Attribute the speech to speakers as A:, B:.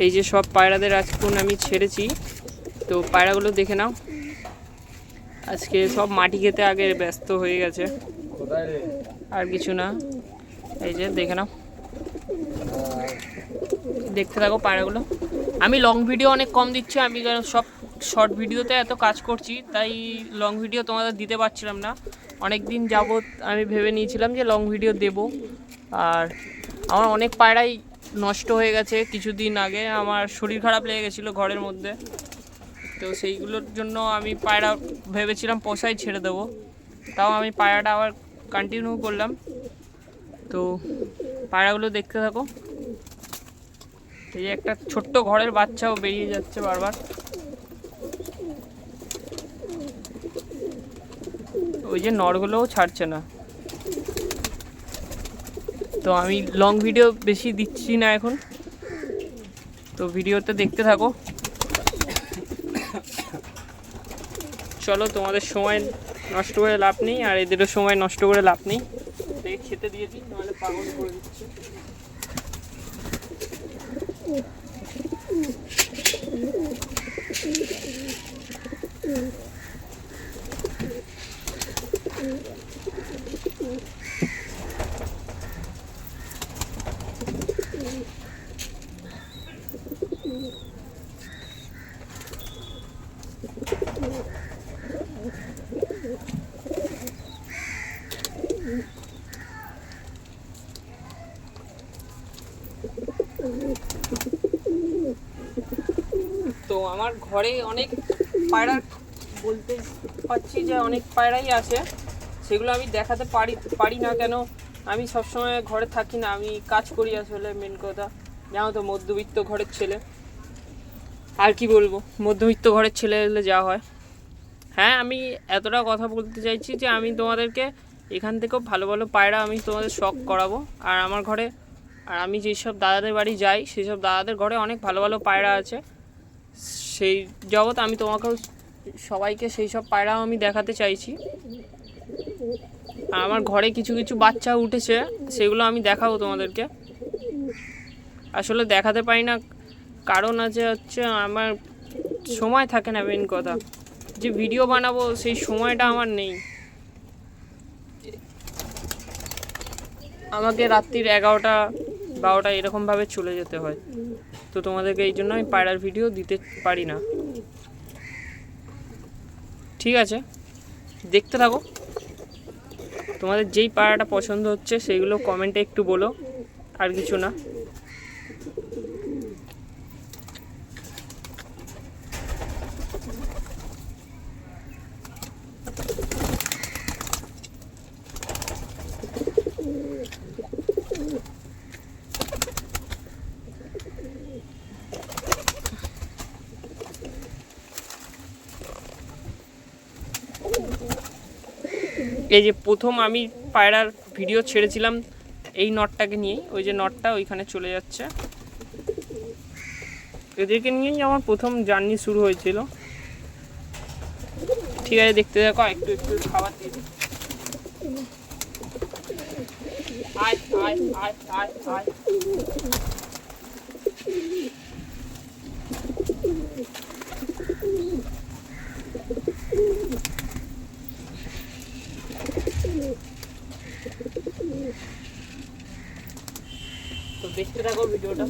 A: এই যে সব পায়রাদের আজকে আমি ছেড়েছি, তো পায়রাগুলো দেখে নাও। আজকে সব মাটি খেতে আগে ব্যস্ত হয়ে গেছে, আর কিছু না। এই যে দেখে নাও, দেখতে থাকো পায়রাগুলো। আমি লং ভিডিও অনেক কম দিচ্ছি, আমি সব শর্ট ভিডিওতে এত কাজ করছি, তাই লং ভিডিও তোমাদের দিতে পারছিলাম না। অনেক দিন যাবত আমি ভেবে নিয়েছিলাম যে লং ভিডিও দেব, আর আমার অনেক পায়রাই নষ্ট হয়ে গেছে। কিছুদিন আগে আমার শরীর খারাপ লেগে গেছিলো ঘরের মধ্যে, তো সেইগুলোর জন্য আমি পায়রা ভেবেছিলাম পোষাই ছেড়ে দেবো, তাও আমি পায়রাটা আবার কন্টিনিউ করলাম। তো পায়রাগুলো দেখতে থাকো। এই যে একটা ছোট্ট ঘরের বাচ্চাও বেরিয়ে যাচ্ছে বারবার। ওই যে নরগুলোও ছাড়ছে না। তো আমি লং ভিডিও বেশি দিচ্ছি না এখন, তো ভিডিওতে দেখতে থাকো। চলো, তোমাদের সময় নষ্ট করে লাভ নেই, আর এদেরও সময় নষ্ট করে লাভ নেই। দেখে খেতে দিয়ে দিই, নাহলে পাগল করে দিচ্ছে। তো আমার ঘরে অনেক পায়রা, বলতে পারছি যে অনেক পায়রাই আছে, সেগুলো আমি দেখাতে পারি না। কেন, আমি সবসময় ঘরে থাকি না, আমি কাজ করি আসলে। মেন কথা জানো তো, মধ্যবিত্ত ঘরের ছেলে, আর কি বলবো, মধ্যবিত্ত ঘরের ছেলে হলে যা হয়। হ্যাঁ, আমি এতটা কথা বলতে চাইছি যে আমি তোমাদেরকে এখান থেকেও ভালো ভালো পায়রা আমি তোমাদের শখ করাবো। আর আমার ঘরে, আর আমি যেসব দাদাদের বাড়ি যাই, সেই সব দাদাদের ঘরে অনেক ভালো ভালো পায়রা আছে। সেই জগৎ আমি তোমাকেও সবাইকে সেই সব পায়রাও আমি দেখাতে চাইছি। আর আমার ঘরে কিছু কিছু বাচ্চা উঠেছে, সেগুলো আমি দেখাবো তোমাদেরকে। আসলে দেখাতে পারি না, কারণ আছে হচ্ছে আমার সময় থাকে না। মেন কথা যে ভিডিও বানাবো, সেই সময়টা আমার নেই। আমাকে রাত্রির 11টা 12টা এরকমভাবে চলে যেতে হয়, তো তোমাদেরকে এই জন্য আমি পায়রার ভিডিও দিতে পারি না। ঠিক আছে, দেখতে থাকো। তোমাদের যেই পায়রাটা পছন্দ হচ্ছে সেইগুলো কমেন্টে একটু বলো, আর কিছু না। এই যে প্রথম আমি পায়রার ভিডিও ছেড়েছিলাম এই নটটাকে নিয়েই, ওই যে নটটা ওইখানে চলে যাচ্ছে, এদেরকে নিয়েই আমার প্রথম জার্নি শুরু হয়েছিল। ঠিক আছে, দেখতে দেখো, একটু একটু খাবার দিয়ে দিই। আয় আয় আয় আয় আয়। তো দেখতে থাকো ভিডিওটা।